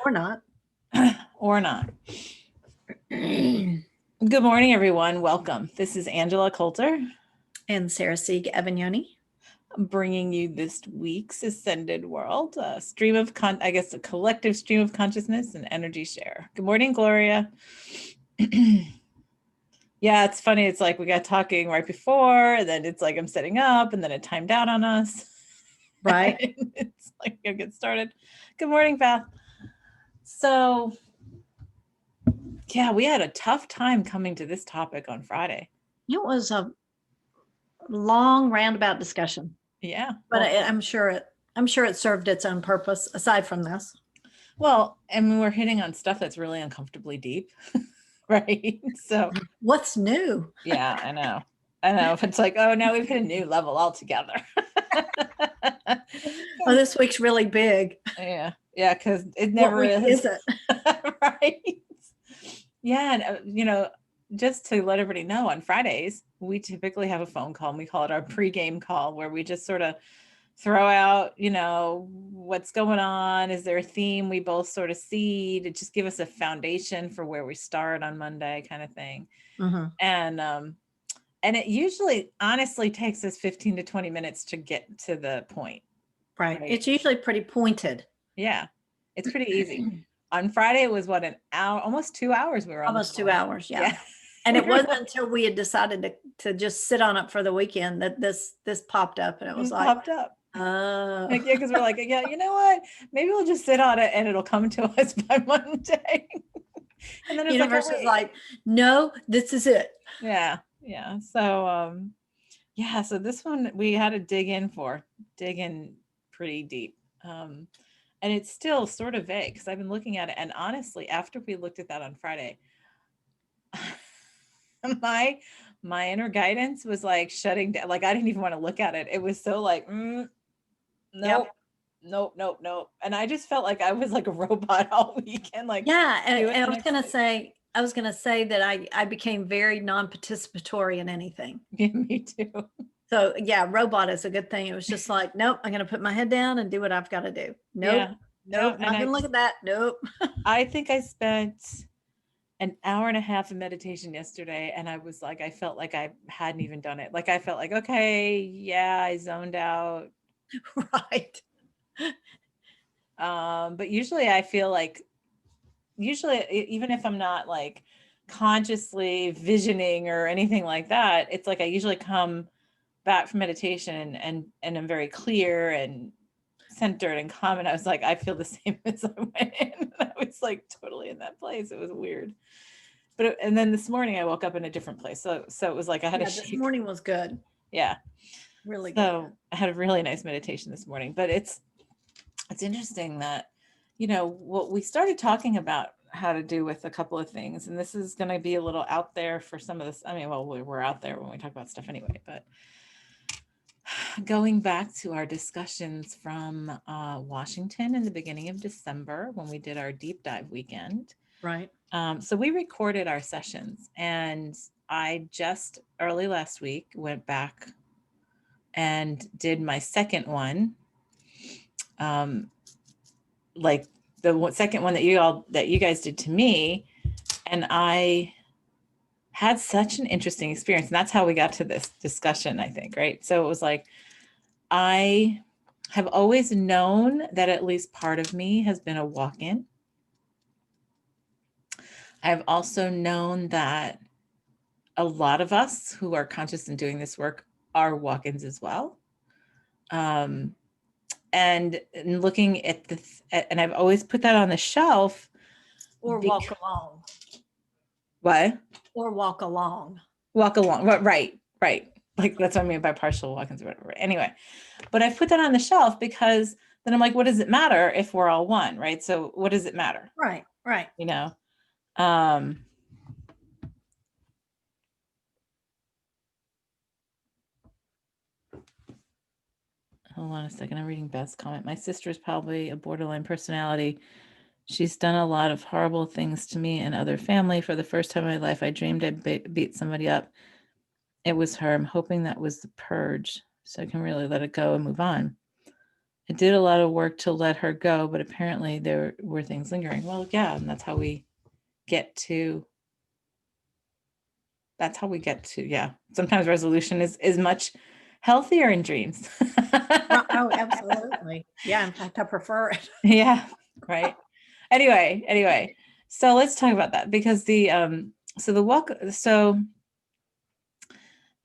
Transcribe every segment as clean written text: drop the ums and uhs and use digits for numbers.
Or not. Or not. Good morning, everyone. Welcome. This is Angela Coulter And Sarah Sieg Evagnoni. bringing you this week's Ascended World, a collective stream of consciousness and energy share. Good morning, Gloria. Yeah, it's funny. It's like we got talking right before, and then it's like I'm setting up, and then it timed out on us. Right. It's like I'll get started. Good morning, Beth. So, yeah, we had a tough time coming to this topic on Friday. It was a long roundabout discussion. Yeah. But I'm sure it served its own purpose aside from this. Well, I mean, we're hitting on stuff that's really uncomfortably deep, right? So what's new? Yeah, I know. It's like, oh, now we've hit a new level altogether. Well, this week's really big. Yeah, because it never is it? Right? Yeah, and just to let everybody know, on Fridays we typically have a phone call, and we call it our pre-game call, where we just sort of throw out, what's going on. Is there a theme we both sort of see to just give us a foundation for where we start on Monday, kind of thing. Mm-hmm. And it usually honestly takes us 15 to 20 minutes to get to the point. Right. It's usually pretty pointed. Yeah, it's pretty easy. On Friday, it was an hour, almost 2 hours we were on. Almost 2 hours, yeah. And it wasn't until we had decided to just sit on it for the weekend that this popped up, and it was popped up. Because we're like, yeah, you know what? Maybe we'll just sit on it and it'll come to us by Monday. And then the universe is like, no, this is it. Yeah. So, so this one we had to dig in pretty deep. And it's still sort of vague because I've been looking at it. And honestly, after we looked at that on Friday, my inner guidance was like shutting down. Like, I didn't even want to look at it. It was so like, nope. Yep. Nope. And I just felt like I was like a robot all weekend. Like, yeah. And I was going to say that I became very non-participatory in anything. Yeah, me too. So yeah, robot is a good thing. It was just like, nope, I'm going to put my head down and do what I've got to do. Nope. Not going to look at that. Nope. I think I spent an hour and a half of meditation yesterday, and I was like, I felt like I hadn't even done it. Like, I felt like, okay, yeah, I zoned out. Right. But usually I feel like, even if I'm not like consciously visioning or anything like that, it's like I usually come back from meditation and I'm very clear and centered and calm. And I was like, I feel the same as I went in. I was like totally in that place. It was weird. And then this morning I woke up in a different place. So it was like I had this morning was good. Yeah. Really good. So I had a really nice meditation this morning. But it's interesting that, what we started talking about how to do with a couple of things. And this is going to be a little out there for some of this. I mean, well, we're out there when we talk about stuff anyway, but going back to our discussions from Washington in the beginning of December, when we did our deep dive weekend. Right. So we recorded our sessions, and I just early last week went back and did my second one. Like the second one that you guys did to me. And I had such an interesting experience. And that's how we got to this discussion, I think, right? So it was like, I have always known that at least part of me has been a walk-in. I've also known that a lot of us who are conscious in doing this work are walk-ins as well. And looking at and I've always put that on the shelf. Or walk along. What? Or walk along. Walk along. Right. Like, that's what I mean by partial walk-ins or whatever. Anyway, but I put that on the shelf because then I'm like, what does it matter if we're all one, right? So what does it matter? Right. Hold on a second. I'm reading Beth's comment. My sister is probably a borderline personality. She's done a lot of horrible things to me and other family. For the first time in my life, I dreamed I beat somebody up. It was her. I'm hoping that was the purge, so I can really let it go and move on. it did a lot of work to let her go, but apparently there were things lingering. Well, yeah, and that's how we get to, yeah. Sometimes resolution is much healthier in dreams. Oh, absolutely. Yeah, in fact, I prefer it. Yeah, right. Anyway, so let's talk about that, because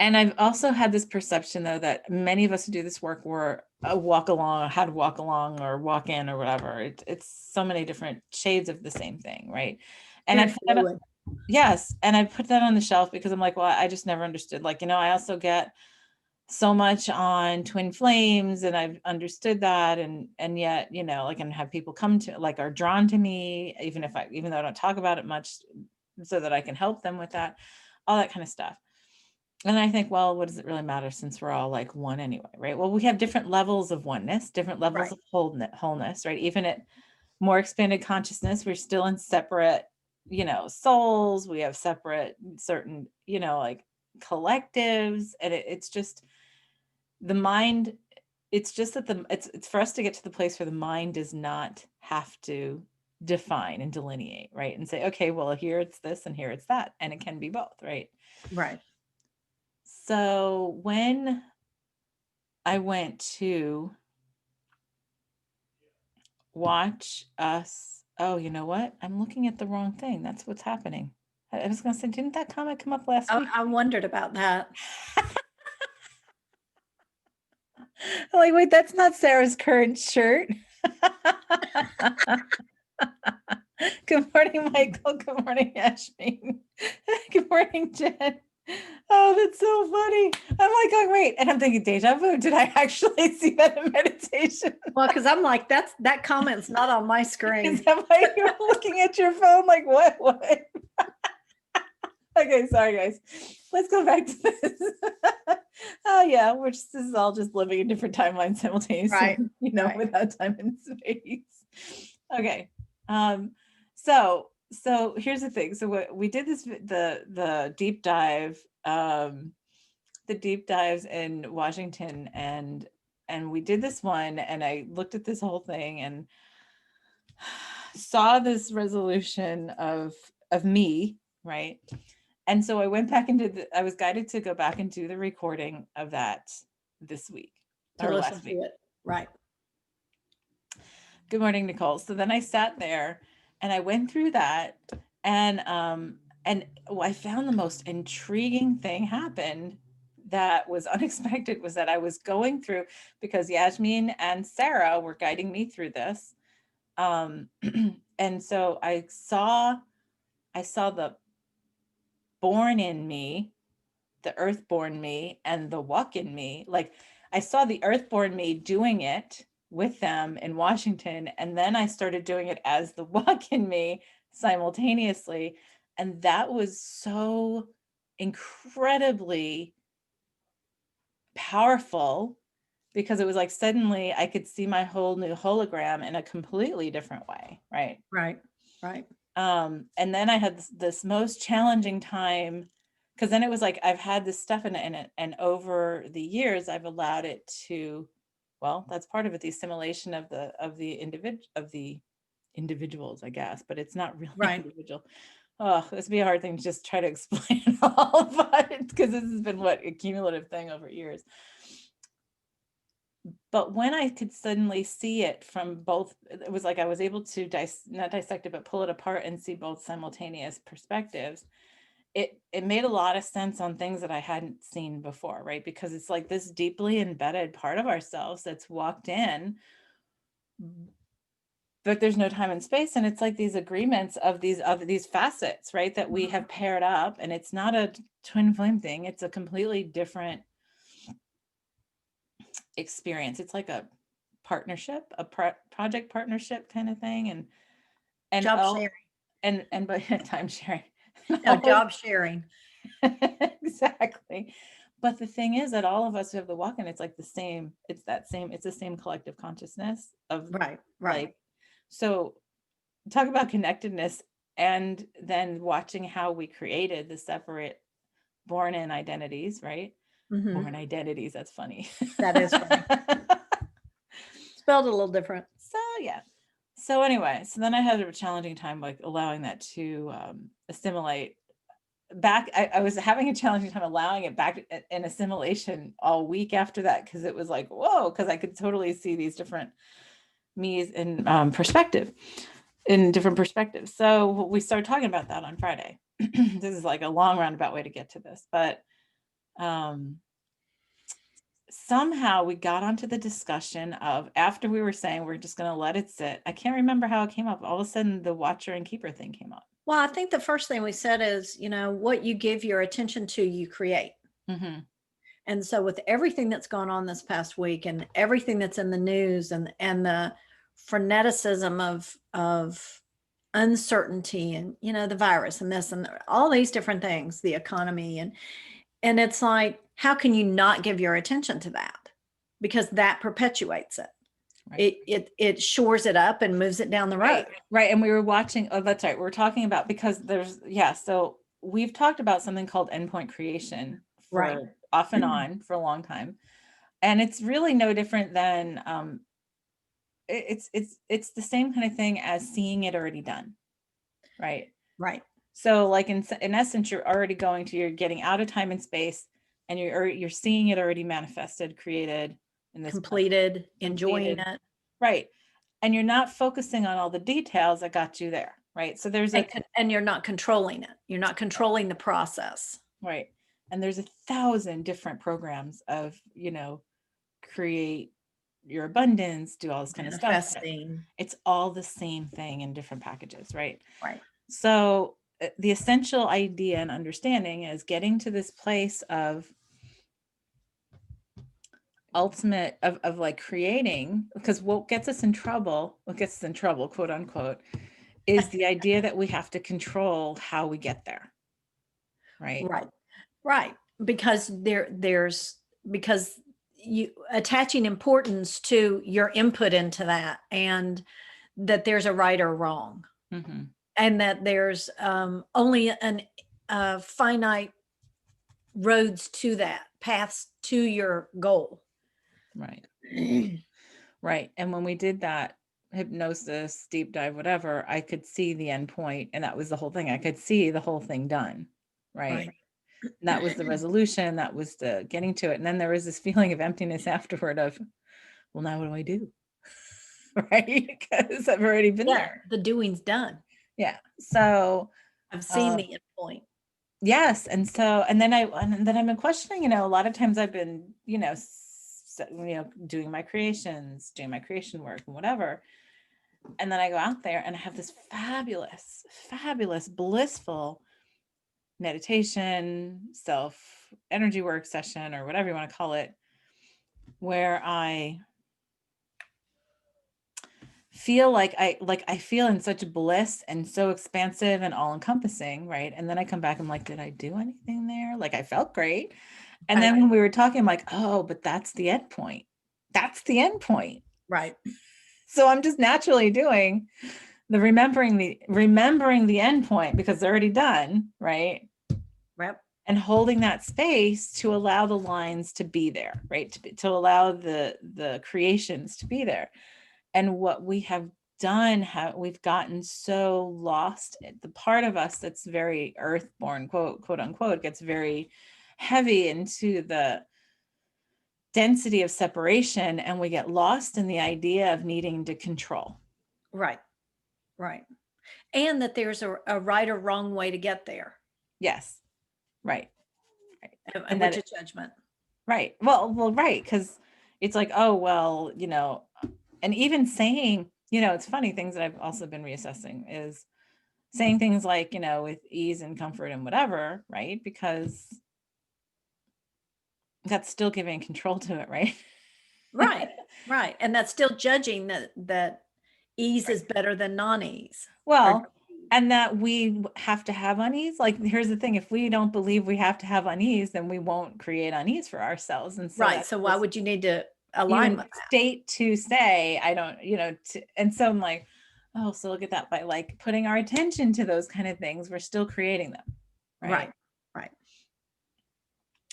and I've also had this perception, though, that many of us who do this work were a walk along, how to walk along or walk in or whatever. It's so many different shades of the same thing, right? And yes, and I put that on the shelf because I'm like, well, I just never understood. Like, I also get so much on twin flames, and I've understood that, and yet, like, and have people come to, like, are drawn to me, even though I don't talk about it much, so that I can help them with that, all that kind of stuff. And I think, well, what does it really matter, since we're all like one anyway, right? Well, we have different levels of oneness, different levels of wholeness, right? Even at more expanded consciousness, we're still in separate, souls. We have separate certain, like, collectives, and it's just the mind. It's just that it's for us to get to the place where the mind does not have to define and delineate, right? And say, okay, well, here it's this and here it's that, and it can be both, right? Right. So when I went to watch us, oh, you know what? I'm looking at the wrong thing. That's what's happening. I was going to say, didn't that comment come up last week? I wondered about that. Like, wait, that's not Sarah's current shirt. Good morning, Michael. Good morning, Ashmi. Good morning, Jen. Oh, that's so funny. I'm like, oh, wait. And I'm thinking, deja vu. Did I actually see that in meditation? Well, because I'm like, that comment's not on my screen. Is that why you're looking at your phone? Like, what? Okay, sorry, guys. Let's go back to this. Oh, yeah, this is all just living in different timelines simultaneously, right. Without time and space. Okay. So here's the thing. So what we did the deep dive, the deep dives in Washington, and we did this one, and I looked at this whole thing and saw this resolution of me, right? And so I went back I was guided to go back and do the recording of that this week or last week. Right. Good morning, Nicole. So then I sat there and I went through that, and I found the most intriguing thing happened that was unexpected, was that I was going through, because Yasmin and Sarah were guiding me through this. And so I saw the born in me, the earthborn me, and the walk in me. Like, I saw the earthborn me doing it with them in Washington, and then I started doing it as the walk in me simultaneously. And that was so incredibly powerful, because it was like suddenly I could see my whole new hologram in a completely different way, right? Right. And then I had this most challenging time, because then it was like I've had this stuff in it, and over the years I've allowed it to, well, that's part of it, the assimilation of the individuals, I guess, but it's not really individual. Oh, this would be a hard thing to just try to explain it all, but because this has been a cumulative thing over years. But when I could suddenly see it from both, it was like I was able to not dissect it, but pull it apart and see both simultaneous perspectives. It made a lot of sense on things that I hadn't seen before, right? Because it's like this deeply embedded part of ourselves that's walked in, but there's no time and space. And it's like these agreements of these facets, right? That we have paired up, and it's not a twin flame thing. It's a completely different experience. It's like a partnership, a project partnership kind of thing, and job sharing, and but time sharing. No, job sharing. Exactly. But the thing is that all of us who have the walk-in, it's like the same. It's the same collective consciousness of right. Like, so talk about connectedness, and then watching how we created the separate born in identities, right? Born identities. That's funny. That is funny. Spelled a little different. So yeah. So anyway, so then I had a challenging time like allowing that to assimilate back. I was having a challenging time allowing it back in assimilation all week after that, because it was like, whoa, because I could totally see these different me's in different perspectives. So we started talking about that on Friday. This is like a long roundabout way to get to this, but somehow we got onto the discussion of, after we were saying we're just going to let it sit. I can't remember how it came up. All of a sudden the watcher and keeper thing came up. Well, I think the first thing we said is, what you give your attention to, you create. Mm-hmm. And so with everything that's gone on this past week and everything that's in the news and the freneticism of uncertainty and, the virus and this and all these different things, the economy, and it's like, how can you not give your attention to that? Because that perpetuates it. Right. It shores it up and moves it down the road. Right. And we were watching, oh, that's right. We're talking about, because so we've talked about something called endpoint creation for off and on for a long time. And it's really no different than, it's the same kind of thing as seeing it already done. Right. Right. So like in essence, you're getting out of time and space, and you're seeing it already manifested, created, in this completed, enjoying it. Right. And you're not focusing on all the details that got you there. Right. So there's and you're not controlling it. You're not controlling the process. Right. And there's 1,000 different programs of, create your abundance, do all this kind of stuff. It's all the same thing in different packages. Right. Right. So the essential idea and understanding is getting to this place of ultimate of like creating, because what gets us in trouble, quote unquote, is the idea that we have to control how we get there. Right. Because because you attaching importance to your input into that, and that there's a right or wrong. Mm-hmm. And that there's only finite roads to that, paths to your goal. Right. Right. And when we did that hypnosis, deep dive, whatever, I could see the end point. And that was the whole thing. I could see the whole thing done. Right. And that was the resolution. That was the getting to it. And then there was this feeling of emptiness afterward of, well, now what do I do? Right. Because I've already been there. The doing's done. Yeah. So I've seen the end point. Yes. And then I've been questioning, a lot of times I've been, doing my creations, doing my creation work and whatever. And then I go out there and I have this fabulous, fabulous, blissful meditation, self energy work session, or whatever you want to call it, where I feel like I feel in such bliss and so expansive and all encompassing. Right. And then I come back, I'm like, did I do anything there? Like, I felt great. And then when we were talking, I'm like, oh, but that's the end point. That's the end point. Right. So I'm just naturally doing the remembering the end point, because they're already done. Right. Right. And holding that space to allow the lines to be there, right? To allow the creations to be there. And what we have done, we've gotten so lost. The part of us that's very earthborn, quote unquote, gets very heavy into the density of separation, and we get lost in the idea of needing to control. Right. And that there's a right or wrong way to get there. Yes. Right. And that's a judgment. Right. Well, right. Because it's like, oh, well, and even saying, it's funny, things that I've also been reassessing is saying things like, with ease and comfort and whatever, right? Because that's still giving control to it, right? Right. And that's still judging that ease is better than non-ease. Well, and that we have to have unease. Like, here's the thing, if we don't believe we have to have unease, then we won't create unease for ourselves. And so so why would you need to align with that? State to say, I don't, and so I'm like, oh, so look at that, by like putting our attention to those kind of things, we're still creating them. Right.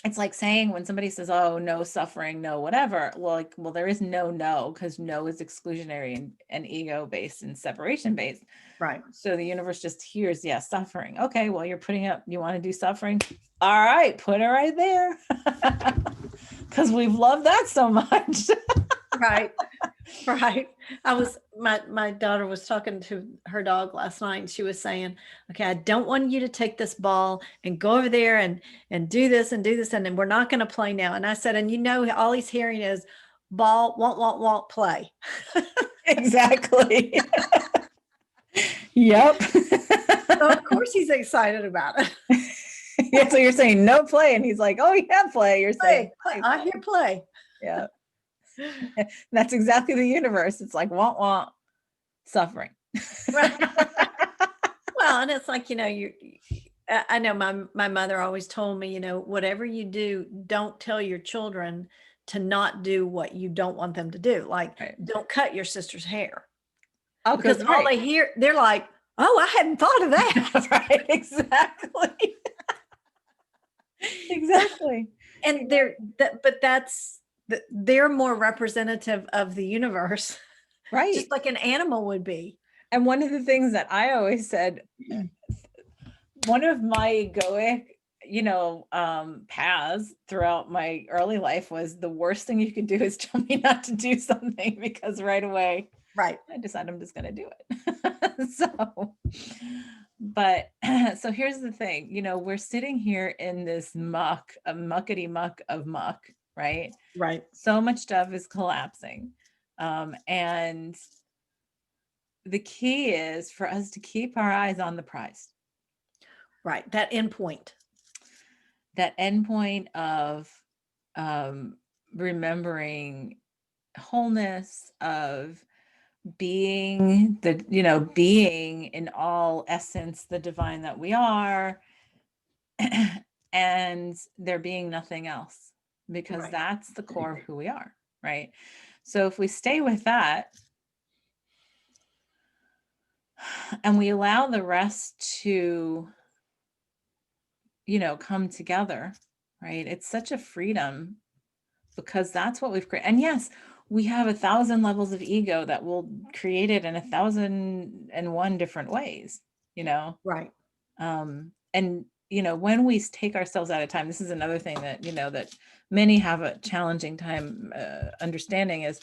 it's like saying when somebody says, oh, no suffering, no whatever. Well, like, well, there is no, because no is exclusionary and ego based and separation based. Right. So the universe just hears, yes, suffering. Okay, well, you're putting up, you want to do suffering? All right, put it right there. Because we've loved that so much. Right. Right. My daughter was talking to her dog last night and she was saying, okay, I don't want you to take this ball and go over there and do this and do this. And then we're not going to play now. And I said, and you know, all he's hearing is ball, won't play. Exactly. Yep. So of course he's excited about it. Yeah, so you're saying no play, and he's like, "Oh yeah, play." You're saying, Play. I hear play. Yeah, that's exactly the universe. It's like want suffering. Right. Well, and it's like, you know, I know my mother always told me, you know, whatever you do, don't tell your children to not do what you don't want them to do. Like, Right. don't cut your sister's hair. Oh, Because all they hear, they're like, oh, I hadn't thought of that. Right, exactly. Exactly. And they're more representative of the universe, Right. just like an animal would be. And one of the things that I always said, one of my egoic, paths throughout my early life was the worst thing you could do is tell me not to do something, because right away, Right. I decide I'm just going to do it. So here's the thing, we're sitting here in this muck, a muckety muck of muck, right? Right. So much stuff is collapsing. And the key is for us to keep our eyes on the prize. Right. That endpoint. That endpoint of remembering wholeness, of being being in all essence, the divine that we are, and there being nothing else, because Right. that's the core of who we are, right? So if we stay with that and we allow the rest to come together, right? It's such a freedom, because that's what we've created. And yes, we have 1,000 levels of ego that will create it in 1,001 different ways, Right. And when we take ourselves out of time, this is another thing that that many have a challenging time understanding, is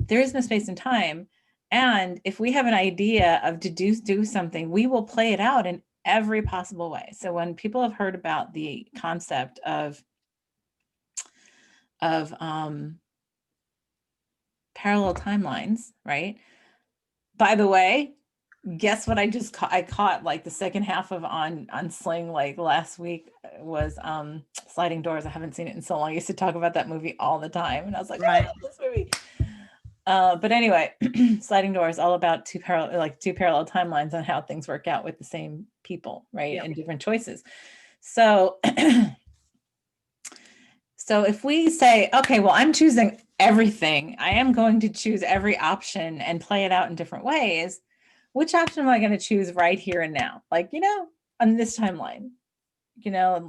there is no space and time. And if we have an idea of to do something, we will play it out in every possible way. So when people have heard about the concept of parallel timelines, right? By the way, guess what I just caught? I caught like the second half of on Sling like last week was Sliding Doors. I haven't seen it in so long. I used to talk about that movie all the time, and I was like, Right. I love this movie. But anyway, Sliding Doors, all about two parallel timelines on how things work out with the same people, right? Yep. And different choices. So so if we say, okay, well, I'm choosing everything, I am going to choose every option and play it out in different ways. Which option am I going to choose right here and now? Like, on this timeline, yeah,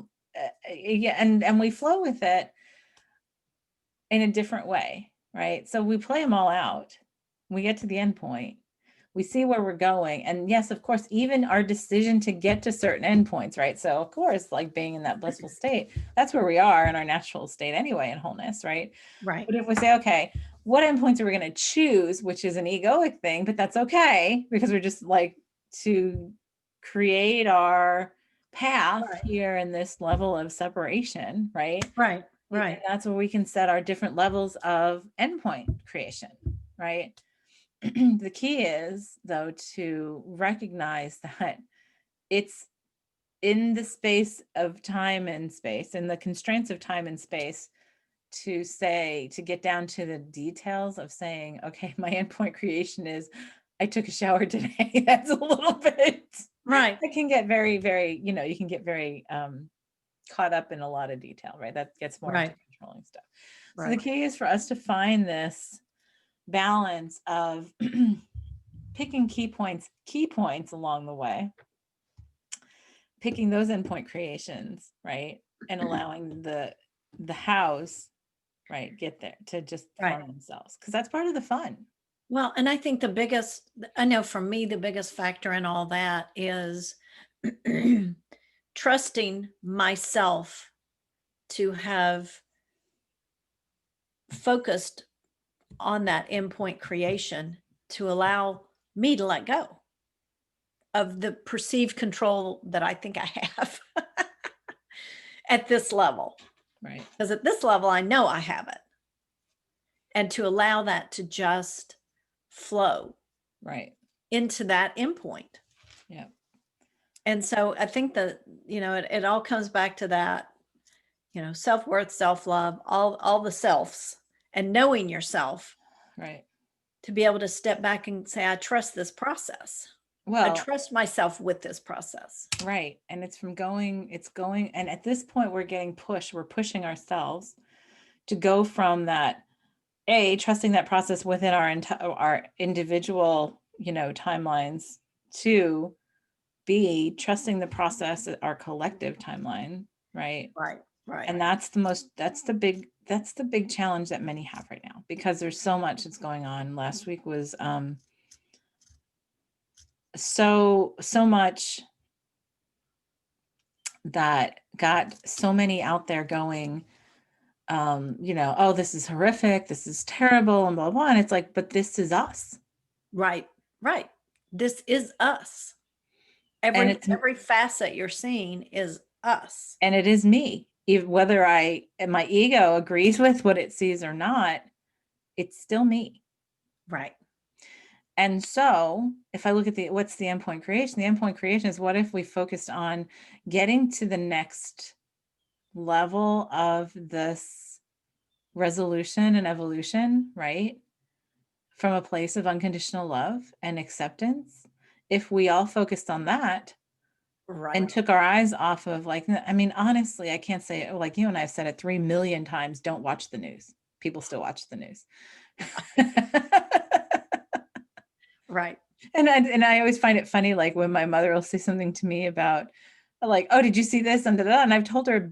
and we flow with it in a different way, right? So we play them all out. We get to the end point. We see where we're going. And yes, of course, even our decision to get to certain endpoints, right? So of course, like being in that blissful state, that's where we are in our natural state anyway, in wholeness, right? Right. But if we say, okay, what endpoints are we going to choose, which is an egoic thing, but that's okay, because we're just like to create our path here in this level of separation, right? Right. Right. And that's where we can set our different levels of endpoint creation, right? The key is, though, to recognize that it's in the space of time and space, in the constraints of time and space, to get down to the details of saying, okay, my endpoint creation is I took a shower today. That's a little bit Right. It can get very, very, you can get very caught up in a lot of detail, right? That gets more into controlling stuff. So the key is for us to find this balance of picking key points along the way, picking those endpoint creations, right? And allowing the the house, right, get there to just Right. farm themselves, because that's part of the fun. Well, and I think I know for me, the biggest factor in all that is trusting myself to have focused on that endpoint creation to allow me to let go of the perceived control that I think I have at this level. Right. Because at this level, I know I have it. And to allow that to just flow Right. into that endpoint. Yeah. And so I think that, it all comes back to that, self-worth, self-love, all the selves, and knowing yourself Right. to be able to step back and say, I trust this process. I Well, trust myself with this process. right. And it's going, and at this point we're pushing ourselves to go from that, trusting that process within our individual, timelines, to B, trusting the process at our collective timeline, right? Right. Right. And that's the big challenge that many have right now, because there's so much that's going on. Last week was so much that got so many out there going, oh, this is horrific, this is terrible, and blah blah. And it's like, but this is us. Right. Right. This is us. And it's Every facet you're seeing is us. and it is me. Whether my ego agrees with what it sees or not, it's still me. Right. And so if I look at what's the endpoint creation? The endpoint creation is, what if we focused on getting to the next level of this resolution and evolution, right? From a place of unconditional love and acceptance. If we all focused on that, Right. and took our eyes off of, like, I mean, honestly, I can't say it, like you and I have said it 3 million times, don't watch the news. People still watch the news. Right. And I always find it funny, like when my mother will say something to me about, like, oh, did you see this? And I've told her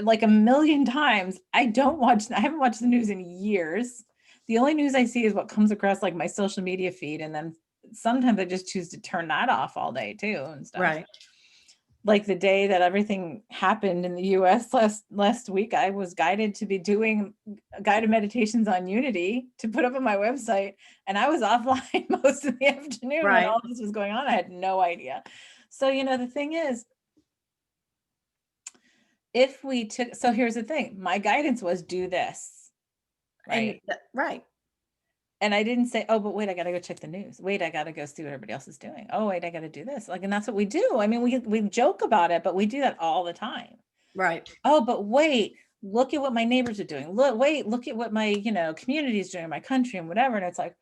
like 1 million times, I haven't watched the news in years. The only news I see is what comes across like my social media feed. And then sometimes I just choose to turn that off all day too and stuff. Right. Like the day that everything happened in the US last week, I was guided to be doing guided meditations on unity to put up on my website. And I was offline most of the afternoon when all this was going on. I had no idea. So, the thing is, so here's the thing, my guidance was, do this. Right. Right. And I didn't say, oh, but wait, I got to go check the news. Wait, I got to go see what everybody else is doing. Oh, wait, I got to do this. Like, and that's what we do. I mean, we joke about it, but we do that all the time. Right. Oh, but wait, look at what my neighbors are doing. Look at what my, community is doing, my country and whatever. And it's like,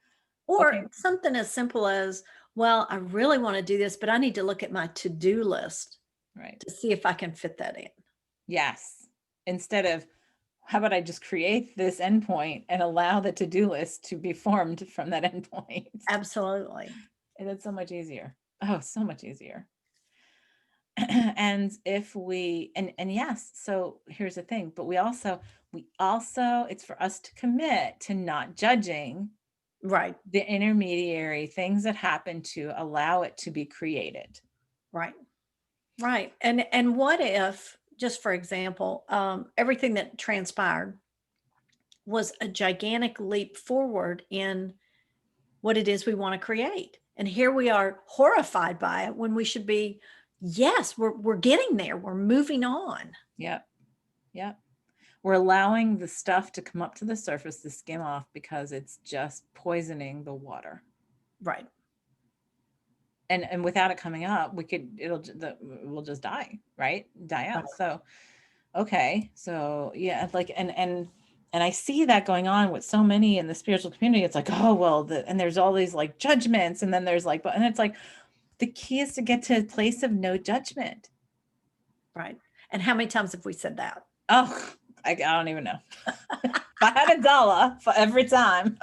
or okay, something as simple as, well, I really want to do this, but I need to look at my to-do list right, to see if I can fit that in. Yes. Instead of, how about I just create this endpoint and allow the to-do list to be formed from that endpoint? Absolutely. And it's so much easier. Oh, so much easier. And if we, and yes, so here's the thing, but we also, it's for us to commit to not judging Right. the intermediary things that happen to allow it to be created. Right. Right. And what if, just for example, everything that transpired was a gigantic leap forward in what it is we want to create. And here we are horrified by it when we should be, yes, we're getting there. We're moving on. Yep. Yep. We're allowing the stuff to come up to the surface, to skim off, because it's just poisoning the water. Right. And without it coming up, we'll just die, right? Die out. So, okay. So yeah, like, and I see that going on with so many in the spiritual community. It's like, oh, well, and there's all these like judgments, and then there's like, and it's like, the key is to get to a place of no judgment. Right. And how many times have we said that? Oh, I don't even know. If I had $1 for every time.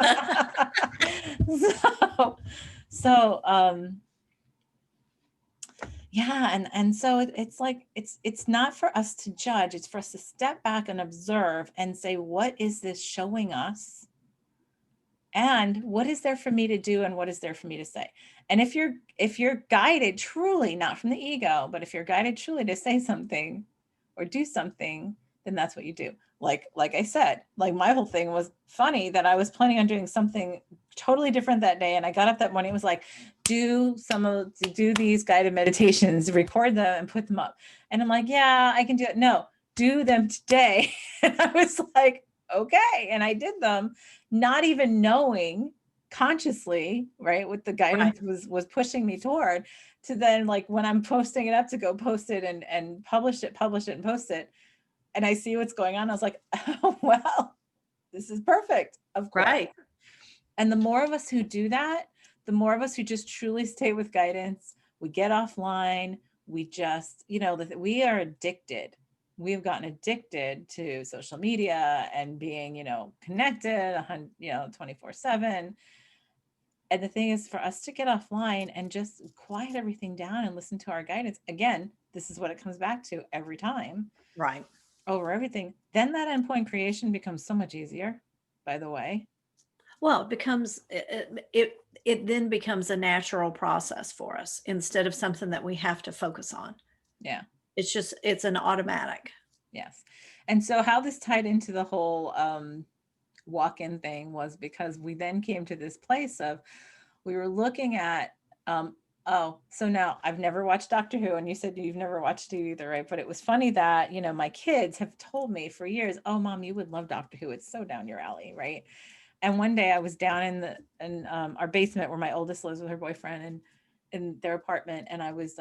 Yeah, and so it's like it's not for us to judge, it's for us to step back and observe and say, what is this showing us? And what is there for me to do and what is there for me to say? And if you're guided truly, not from the ego, but if you're guided truly to say something or do something, then that's what you do. Like I said, like my whole thing was funny that I was planning on doing something totally different that day, and I got up that morning, it was like, do these guided meditations, record them and put them up. And I'm like, yeah, I can do it. No, do them today. And I was like, okay. And I did them, not even knowing consciously, right, what the guidance was pushing me toward, to then, like, when I'm posting it up to go post it and publish it and post it, and I see what's going on, I was like, oh well, this is perfect, of course. Right. And the more of us who do that, the more of us who just truly stay with guidance, we get offline, we just, we are addicted. We've gotten addicted to social media and being, connected, 24/7. And the thing is, for us to get offline and just quiet everything down and listen to our guidance, again, this is what it comes back to every time, Right. over everything, then that endpoint creation becomes so much easier, by the way. Well, it then becomes a natural process for us instead of something that we have to focus on. Yeah. It's an automatic. Yes. And so how this tied into the whole walk-in thing was because we then came to this place of, we were looking at, so now I've never watched Doctor Who, and you said you've never watched it either, right? But it was funny that, my kids have told me for years, oh, Mom, you would love Doctor Who. It's so down your alley, right? And one day I was down in our basement where my oldest lives with her boyfriend, and in their apartment, and I was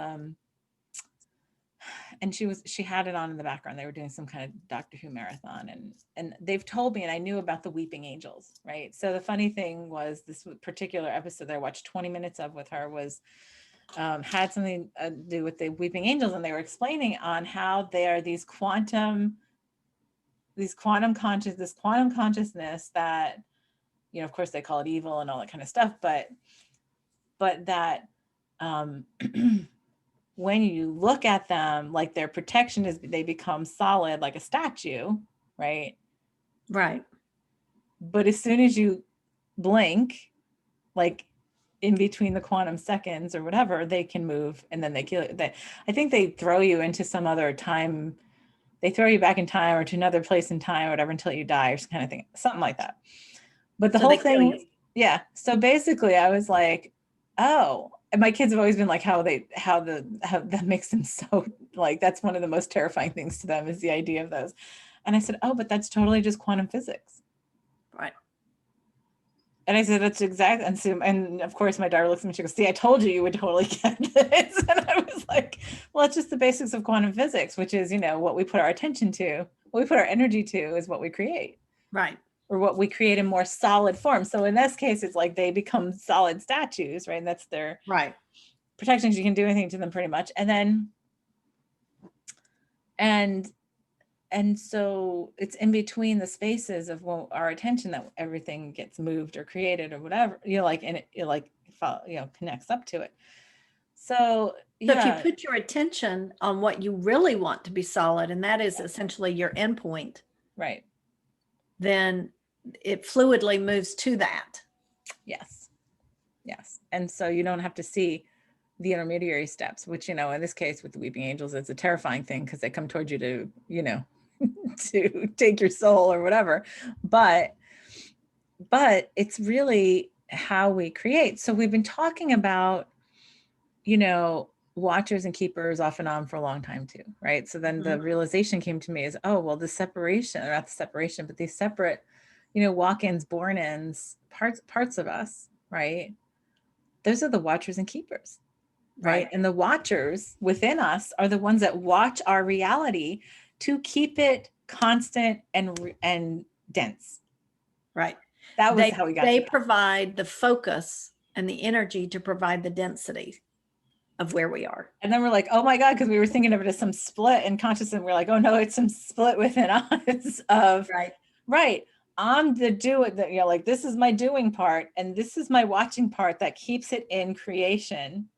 and she had it on in the background. They were doing some kind of Doctor Who marathon, and they've told me, and I knew about the Weeping Angels, right? So the funny thing was, this particular episode that I watched 20 minutes of with her was had something to do with the Weeping Angels, and they were explaining on how they are this quantum consciousness that, of course they call it evil and all that kind of stuff, but that when you look at them, like, their protection is, they become solid like a statue, right? Right. But as soon as you blink, like in between the quantum seconds or whatever, they can move, and then they kill you. I think they throw you into some other time. They throw you back in time or to another place in time or whatever until you die, or kind of thing, something like that. But the So whole they kill you. thing, yeah. So basically I was like, oh, and my kids have always been like, how that makes them so, like, that's one of the most terrifying things to them, is the idea of those. And I said, oh, but that's totally just quantum physics. Right. And I said, that's exactly, and of course my daughter looks at me, she goes, see, I told you would totally get this. And I was like, well, it's just the basics of quantum physics, which is, what we put our attention to, what we put our energy to is what we create. Right. Or what we create in more solid form. So in this case, it's like they become solid statues, right? And that's their Right. protection. You can do anything to them pretty much. And then, and so it's in between the spaces of our attention that everything gets moved or created or whatever, and it connects up to it. So So if you put your attention on what you really want to be solid, and that is essentially your endpoint, right, then it fluidly moves to that. Yes. And so you don't have to see the intermediary steps, which, in this case with the Weeping Angels, it's a terrifying thing because they come towards you to, to take your soul or whatever. But it's really how we create. So we've been talking about, watchers and keepers off and on for a long time too, right? So then the realization came to me is, oh, well, the separation, or not the separation, but these separate, walk-ins, born-ins, parts of us, right? Those are the watchers and keepers, right? And the watchers within us are the ones that watch our reality to keep it constant and dense. Right. That was how we got. They provide the focus and the energy to provide the density of where we are. And then we're like, oh my God, because we were thinking of it as some split in consciousness. We're like, oh no, it's some split within us of right. I'm the this is my doing part, and this is my watching part that keeps it in creation.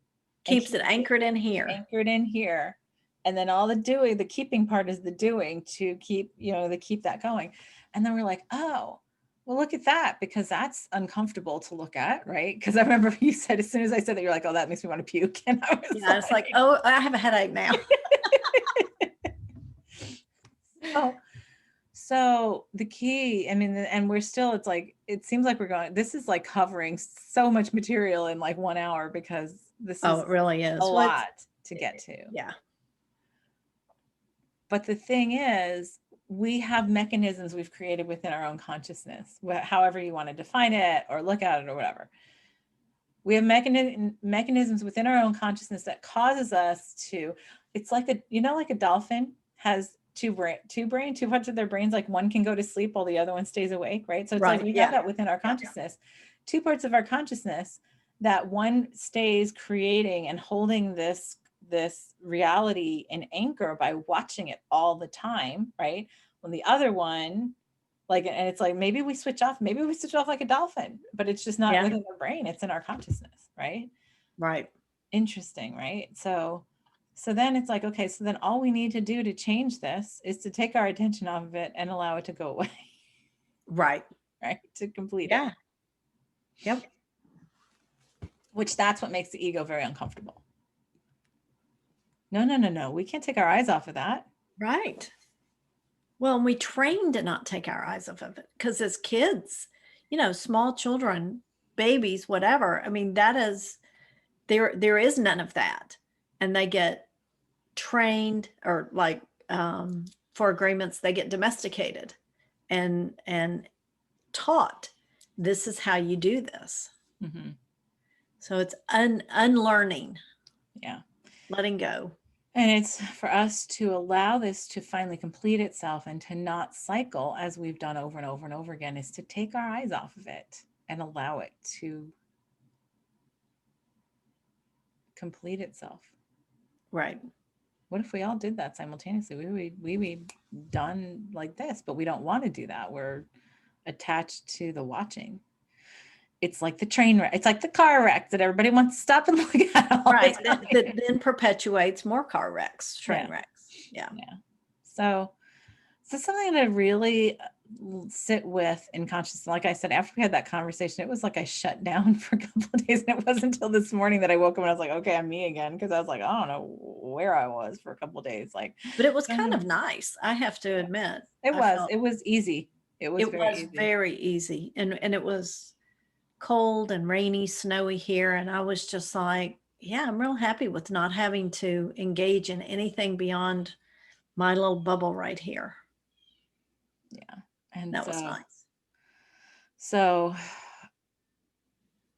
Keeps it anchored in here. anchored in here. And then all the doing, the keeping part is the doing to keep, to keep that going. And then we're like, oh, well, look at that, because that's uncomfortable to look at, right? Because I remember you said, as soon as I said that, you're like, oh, that makes me want to puke. And I was Yeah, it's like, oh, I have a headache now. So the key, I mean, and we're still, it's like, it seems like this is like covering so much material in like 1 hour, because this is It really is a lot to get to. Yeah. But the thing is, we have mechanisms we've created within our own consciousness, however you want to define it or look at it or whatever. We have mechanisms within our own consciousness that causes us to, it's like like a dolphin has two parts of their brains, like one can go to sleep while the other one stays awake, right? So it's like we have that within our consciousness. Two parts of our consciousness, that one stays creating and holding this reality and anchor by watching it all the time, right? When the other one, and it's like, maybe we switch off like a dolphin, but it's just not within our brain, it's in our consciousness, right? Right. Interesting, right? So then it's like, okay, so then all we need to do to change this is to take our attention off of it and allow it to go away. Right. Right, to complete it. Yep. Which, that's what makes the ego very uncomfortable. No, we can't take our eyes off of that. Right. Well, we train to not take our eyes off of it, because as kids, small children, babies, whatever, I mean, that is, there is none of that. And they get trained, or like, for agreements, they get domesticated and taught, this is how you do this. Mm-hmm. So it's unlearning. Yeah. Letting go. And it's for us to allow this to finally complete itself and to not cycle, as we've done over and over and over again, is to take our eyes off of it and allow it to complete itself. Right. What if we all did that simultaneously? We'd be done like this, but we don't want to do that. We're attached to the watching. It's like the train wreck. It's like the car wreck that everybody wants to stop and look at. Right. That then perpetuates more car wrecks, train wrecks. Yeah. So something to really sit with in consciousness. Like I said, after we had that conversation, it was like I shut down for a couple of days. And it wasn't until this morning that I woke up and I was like, okay, I'm me again. Because I was like, I don't know where I was for a couple of days. But it was kind of nice, I have to admit. It was easy. It was very easy. And it was cold and rainy, snowy here. And I was just like, yeah, I'm real happy with not having to engage in anything beyond my little bubble right here. Yeah. And that was nice. So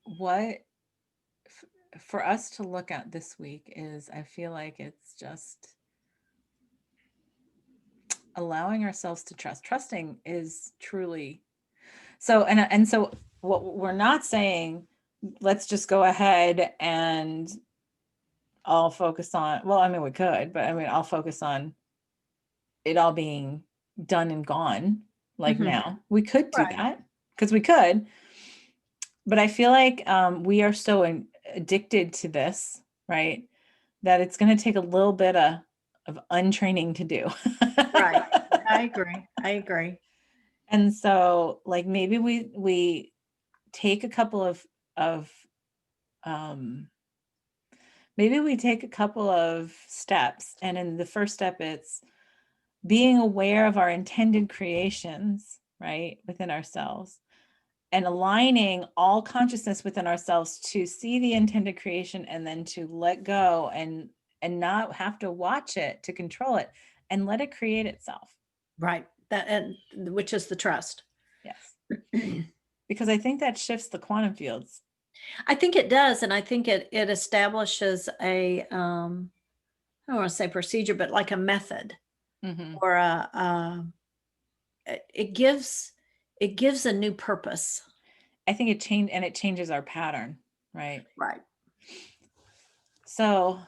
what for us to look at this week is, I feel like it's just allowing ourselves to trust. Trusting is truly so, and so what we're not saying, let's just go ahead and I'll focus on, well, I mean, we could, but I mean, I'll focus on it all being done and gone. Like now we could do that, because we could, but I feel like we are so addicted to this, right? That it's going to take a little bit of untraining to do. Right. I agree. And so like, maybe we take a couple of maybe we take a couple of steps. And in the first step, it's being aware of our intended creations, right, within ourselves, and aligning all consciousness within ourselves to see the intended creation, and then to let go and not have to watch it to control it, and let it create itself. Right. That, and which is the trust. Yes. Because I think that shifts the quantum fields. I think it does. And I think it establishes a, I don't want to say procedure, but like a method. Or it gives a new purpose. I think it changes our pattern, right? Right. So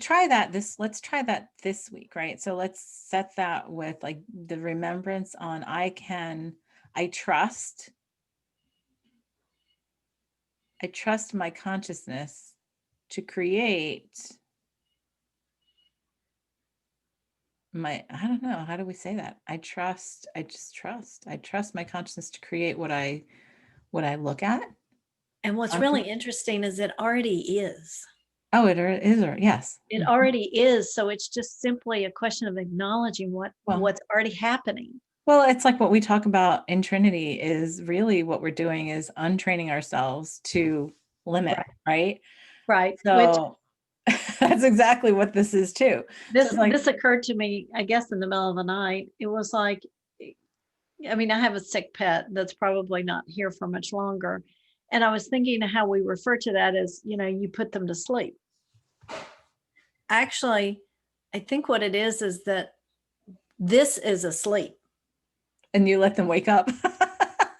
try that let's try that this week, right? So let's set that with like the remembrance on, I trust my consciousness to create I don't know, how do we say that? I trust my consciousness to create what I look at. And what's Okay. really interesting is it already is. Oh, it is, or yes. It already is. So it's just simply a question of acknowledging Well, what's already happening. well, it's like what we talk about in Trinity is really what we're doing is untraining ourselves to limit, right? Right. Which So that's exactly what this is too. So this it's like, this occurred to me, I guess, in the middle of the night. It was like, I mean, I have a sick pet that's probably not here for much longer. And I was thinking how we refer to that as, you put them to sleep. Actually, I think what it is that this is asleep. and you let them wake up.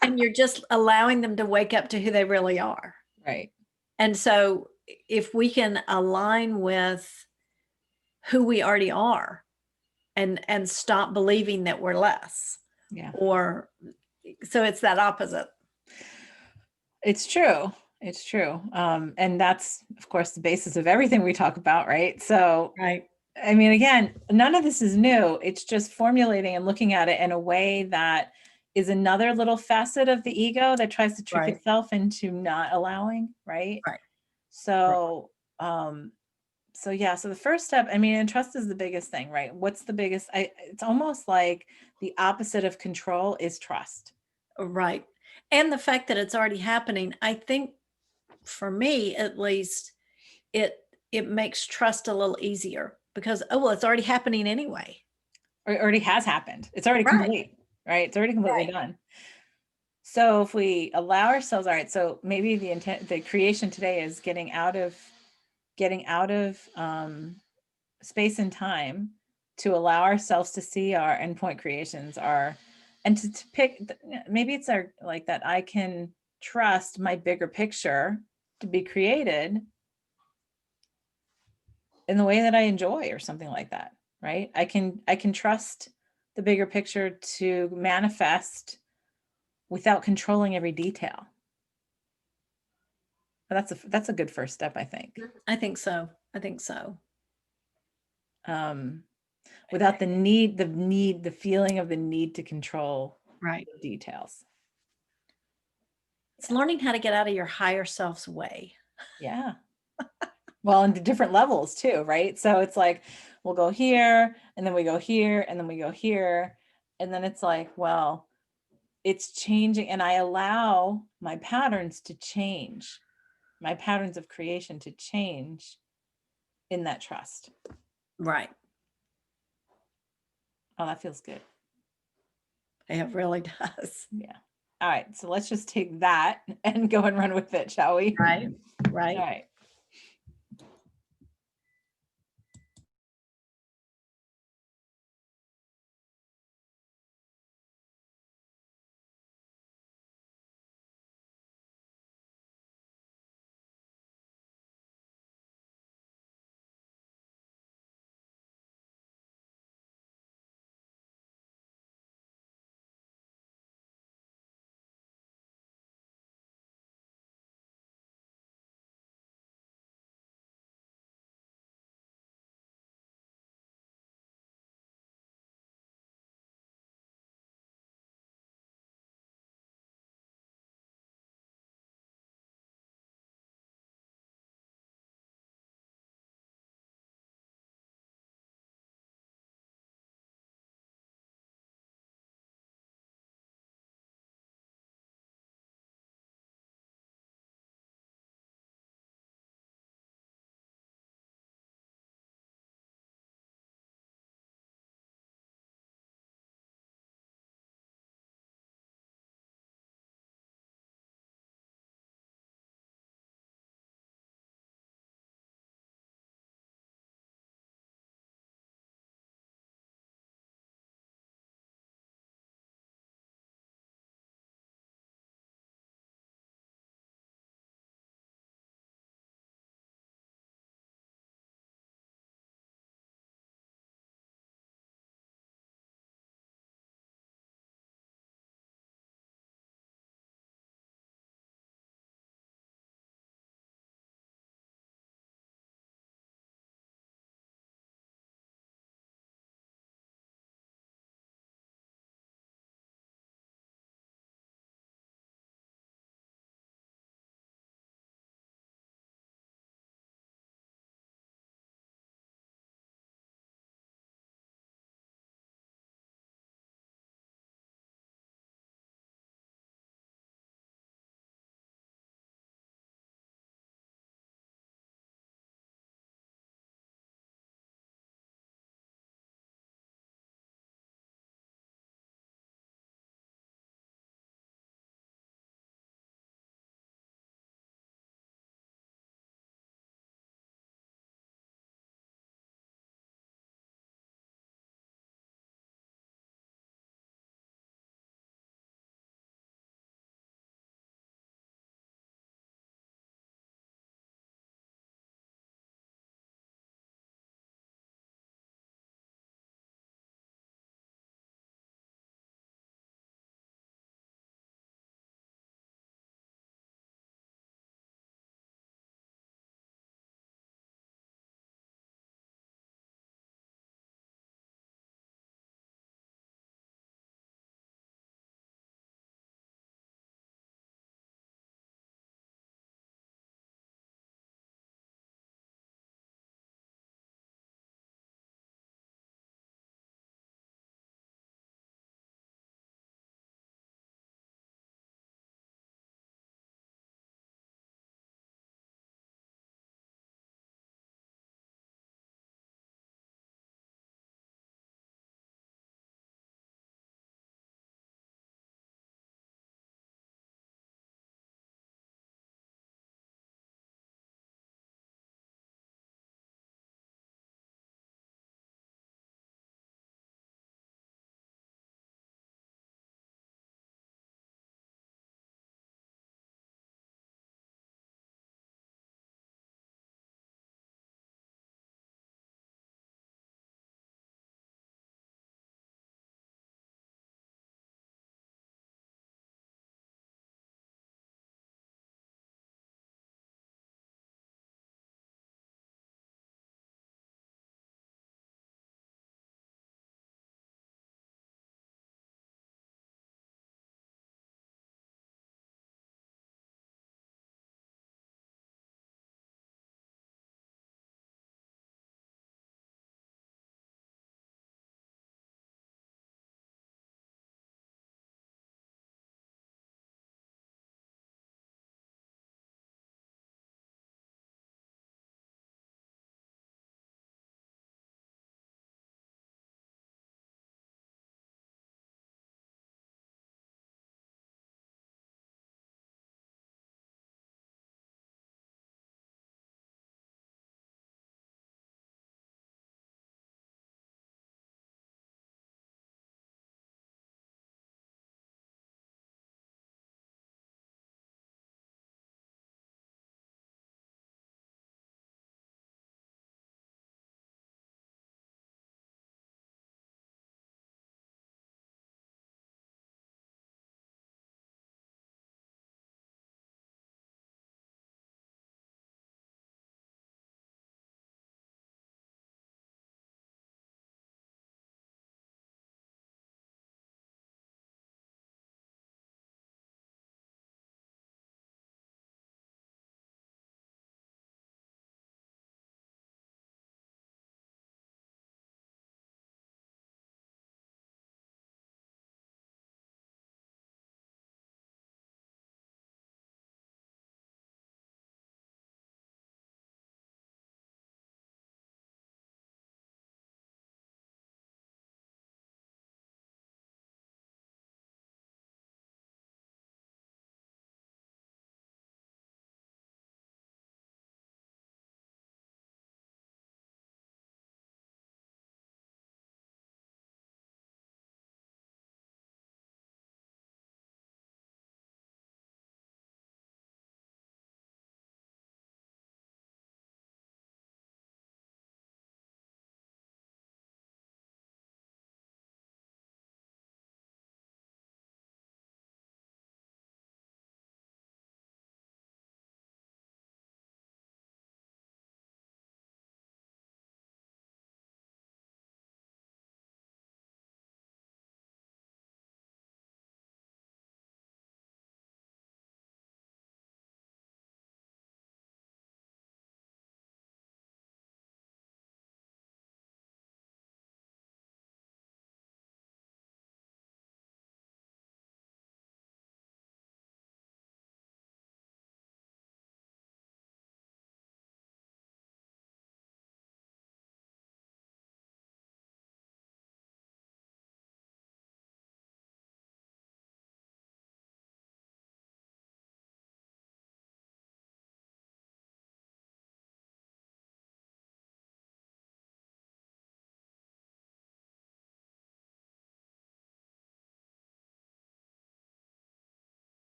And you're just allowing them to wake up to who they really are. Right. And so if we can align with who we already are and stop believing that we're less, Yeah. or so it's that opposite. It's true. It's true. And that's, of course, the basis of everything we talk about, right? So, Right. I mean, again, none of this is new. It's just formulating and looking at it in a way that is another little facet of the ego that tries to trick Right. itself into not allowing, right? Right. So, so yeah, so the first step, I mean, and trust is the biggest thing, right? What's the biggest? It's almost like the opposite of control is trust. Right. And the fact that it's already happening, I think for me at least, it it makes trust a little easier because, oh well, it's already happening anyway. Or it already has happened. It's already Right. complete, right? It's already completely Right. done. So if we allow ourselves, all right, so maybe the creation today is getting out of space and time to allow ourselves to see our endpoint creations and to pick, maybe it's our, like that I can trust my bigger picture to be created in the way that I enjoy or something like that, right? I can trust the bigger picture to manifest without controlling every detail. But that's a good first step, I think. I think so. I think so. Um, without the feeling of the need to control Right. the details. It's learning how to get out of your higher self's way. Yeah. Well, and the different levels too, right? So it's like we'll go here and then we go here and then we go here. And then it's like, well, it's changing and I allow my patterns to change, my patterns of creation to change in that trust. Right. Oh, that feels good. It really does. Yeah. All right. So let's just take that and go and run with it, shall we? Right. All Right. right.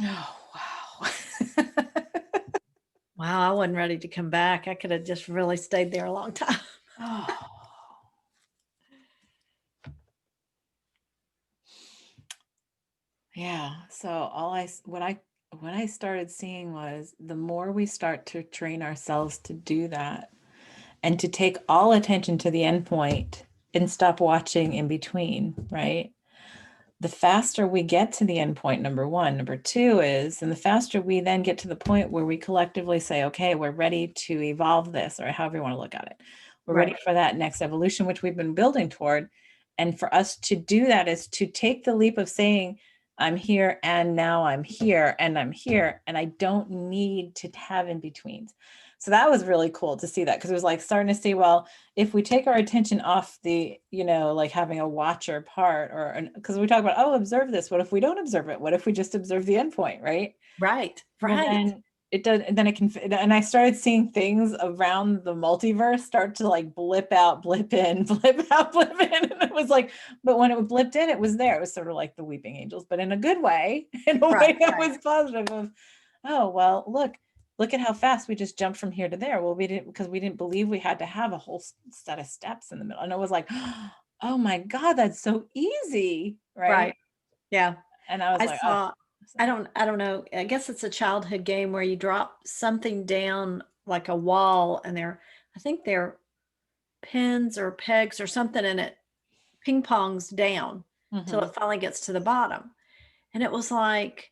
Oh, wow. Wow, I wasn't ready to come back. I could have just really stayed there a long time. Oh. Yeah. So what I started seeing was the more we start to train ourselves to do that and to take all attention to the end point and stop watching in between, right? The faster we get to the end point, number one. Number two is, and the faster we then get to the point where we collectively say, okay, we're ready to evolve this, or however you want to look at it. We're ready Right. for that next evolution, which we've been building toward. And for us to do that is to take the leap of saying, I'm here and now I'm here and I'm here, and I don't need to have in betweens. So that was really cool to see that, because it was like starting to see, well, if we take our attention off the, like having a watcher part, or because we talk about, oh, observe this. What if we don't observe it? What if we just observe the endpoint, right? Right. Well, Right. then it does, then it can, and I started seeing things around the multiverse start to like blip out, blip in, blip out, blip in. And it was like, but when it blipped in, it was there. It was sort of like the weeping angels, but in a good way, in a Right. way that Right. was positive of, oh, well, look at how fast we just jumped from here to there. Well, we didn't, because we didn't believe we had to have a whole set of steps in the middle. And it was like, oh my God, that's so easy. Right. Right. Yeah. And I was I like, oh, saw, I don't know. I guess it's a childhood game where you drop something down like a wall and I think they're pins or pegs or something, and it ping pongs down till mhm. it finally gets to the bottom. And it was like,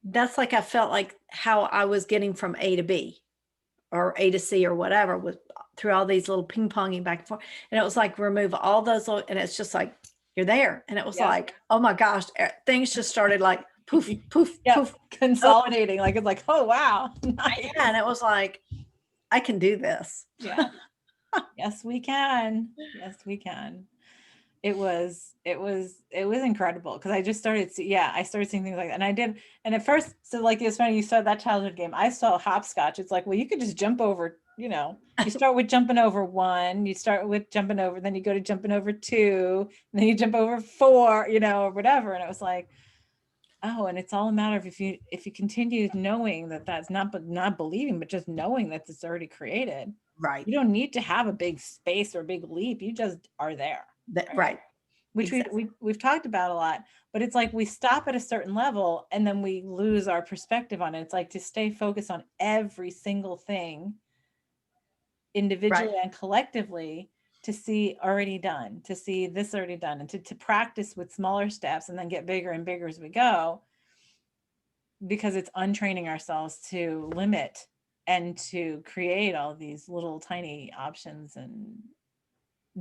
that's like I felt like how I was getting from A to B or A to C or whatever with through all these little ping ponging back and forth. And it was like remove all those little, and it's just like you're there. And it was Yep. like, oh my gosh, things just started like poof, poof, Yep. poof. Oh Consolidating. Like it's like, oh wow. Nice. yeah. And it was like, I can do this. Yeah. Yes, we can. Yes, we can. It was incredible, because I just started I started seeing things like that. And I did, and at first, so like it's funny, you saw that childhood game. I saw hopscotch. It's like, well, you could just jump over, you start with jumping over one, you start with jumping over, then you go to jumping over two, and then you jump over four, or whatever. And it was like, oh, and it's all a matter of if you continue knowing that that's not believing, but just knowing that it's already created. Right. You don't need to have a big space or a big leap. You just are there, right? Right. Which Exactly. we've talked about a lot. But it's like we stop at a certain level and then we lose our perspective on it. It's like to stay focused on every single thing Right. individually and collectively, to see already done, to see this already done, and to practice with smaller steps and then get bigger and bigger as we go, because it's untraining ourselves to limit and to create all these little tiny options and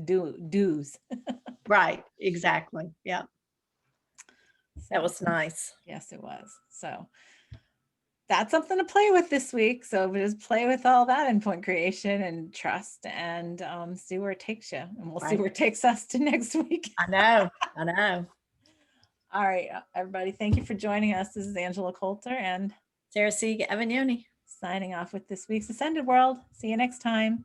do's. Right. Exactly. Yeah. That So was nice. yes, it was. So that's something to play with this week. So just play with all that endpoint creation and trust, and see where it takes you. And we'll see Right. where it takes us to next week. I know. I know. All right, everybody. Thank you for joining us. This is Angela Coulter, and Sarah Sieg, Evan Yoni. signing off with this week's Ascended World. See you next time.